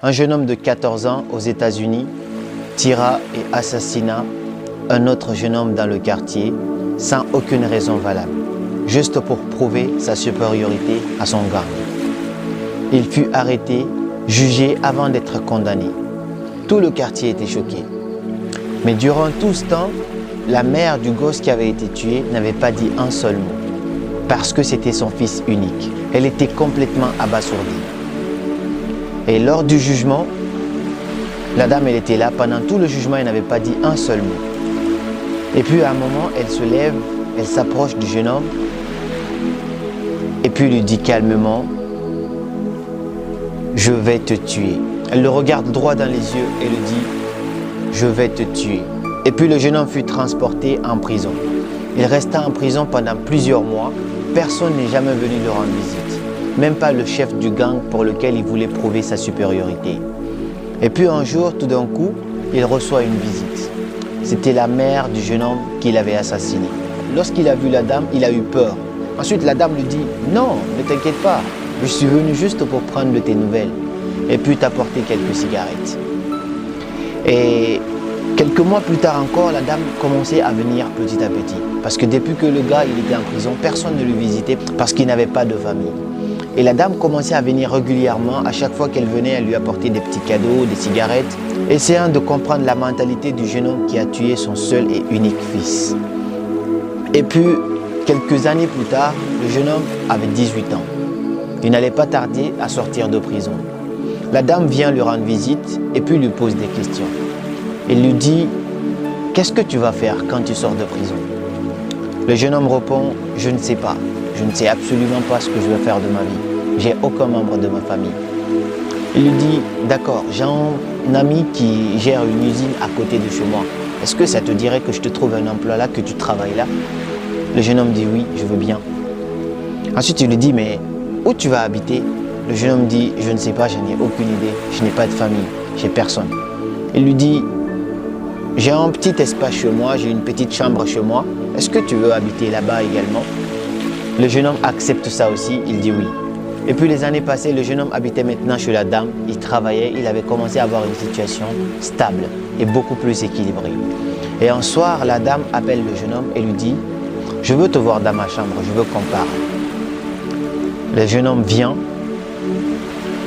Un jeune homme de 14 ans aux États-Unis tira et assassina un autre jeune homme dans le quartier sans aucune raison valable, juste pour prouver sa supériorité à son gang. Il fut arrêté, jugé avant d'être condamné. Tout le quartier était choqué. Mais durant tout ce temps, la mère du gosse qui avait été tué n'avait pas dit un seul mot, parce que c'était son fils unique. Elle était complètement abasourdie. Et lors du jugement, la dame, elle était là. Pendant tout le jugement, elle n'avait pas dit un seul mot. Et puis à un moment, elle se lève, elle s'approche du jeune homme et puis lui dit calmement, « Je vais te tuer ». Elle le regarde droit dans les yeux et lui dit, « Je vais te tuer ». Et puis le jeune homme fut transporté en prison. Il resta en prison pendant plusieurs mois. Personne n'est jamais venu lui rendre visite. Même pas le chef du gang pour lequel il voulait prouver sa supériorité. Et puis un jour, tout d'un coup, il reçoit une visite. C'était la mère du jeune homme qu'il avait assassiné. Lorsqu'il a vu la dame, il a eu peur. Ensuite, la dame lui dit, « Non, ne t'inquiète pas, je suis venu juste pour prendre de tes nouvelles et puis t'apporter quelques cigarettes. » Et quelques mois plus tard encore, la dame commençait à venir petit à petit. Parce que depuis que le gars il était en prison, personne ne le visitait parce qu'il n'avait pas de famille. Et la dame commençait à venir régulièrement. À chaque fois qu'elle venait, elle lui apportait des petits cadeaux, des cigarettes, essayant de comprendre la mentalité du jeune homme qui a tué son seul et unique fils. Et puis, quelques années plus tard, le jeune homme avait 18 ans. Il n'allait pas tarder à sortir de prison. La dame vient lui rendre visite et puis lui pose des questions. Il lui dit, « Qu'est-ce que tu vas faire quand tu sors de prison ?» Le jeune homme répond, « Je ne sais pas. Je ne sais absolument pas ce que je vais faire de ma vie. J'ai aucun membre de ma famille. » Il lui dit, « D'accord, j'ai un ami qui gère une usine à côté de chez moi. Est-ce que ça te dirait que je te trouve un emploi là, que tu travailles là ?» Le jeune homme dit, « Oui, je veux bien. » Ensuite, il lui dit, « Mais où tu vas habiter ?» Le jeune homme dit, « Je ne sais pas, je n'ai aucune idée. Je n'ai pas de famille, j'ai personne. » Il lui dit, « J'ai un petit espace chez moi, j'ai une petite chambre chez moi. Est-ce que tu veux habiter là-bas également ?» Le jeune homme accepte ça aussi, il dit oui. Et puis les années passées, le jeune homme habitait maintenant chez la dame. Il travaillait, il avait commencé à avoir une situation stable et beaucoup plus équilibrée. Et un soir, la dame appelle le jeune homme et lui dit, « Je veux te voir dans ma chambre, je veux qu'on parle. » Le jeune homme vient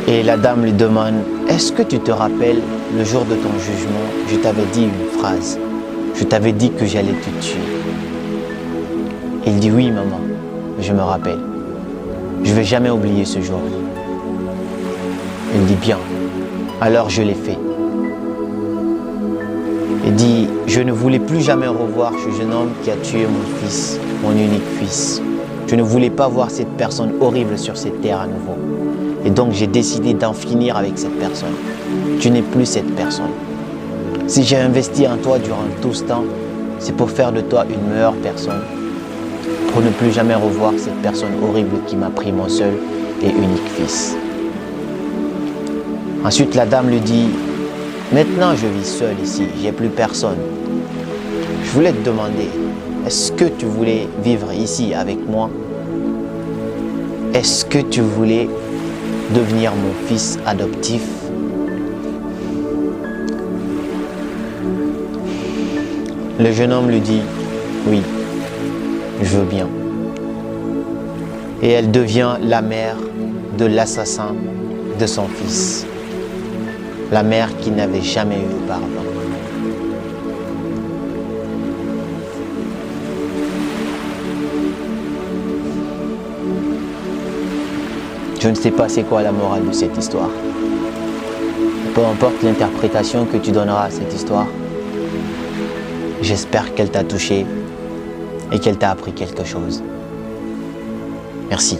et la dame lui demande, « Est-ce que tu te rappelles le jour de ton jugement, je t'avais dit une phrase. Je t'avais dit que j'allais te tuer. » Il dit, « Oui, maman, je me rappelle. Je ne vais jamais oublier ce jour. » Il dit, « Bien, alors je l'ai fait. » Il dit, « Je ne voulais plus jamais revoir ce jeune homme qui a tué mon fils, mon unique fils. Je ne voulais pas voir cette personne horrible sur cette terre à nouveau. Et donc j'ai décidé d'en finir avec cette personne. Tu n'es plus cette personne. Si j'ai investi en toi durant tout ce temps, c'est pour faire de toi une meilleure personne, pour ne plus jamais revoir cette personne horrible qui m'a pris mon seul et unique fils. » Ensuite, la dame lui dit, « Maintenant, je vis seule ici, j'ai plus personne. Je voulais te demander, est-ce que tu voulais vivre ici avec moi? Est-ce que tu voulais devenir mon fils adoptif? » Le jeune homme lui dit, « Oui, je veux bien. » Et elle devient la mère de l'assassin de son fils. La mère qu'il n'avait jamais eue auparavant. Je ne sais pas c'est quoi la morale de cette histoire. Peu importe l'interprétation que tu donneras à cette histoire, j'espère qu'elle t'a touché et qu'elle t'a appris quelque chose. Merci.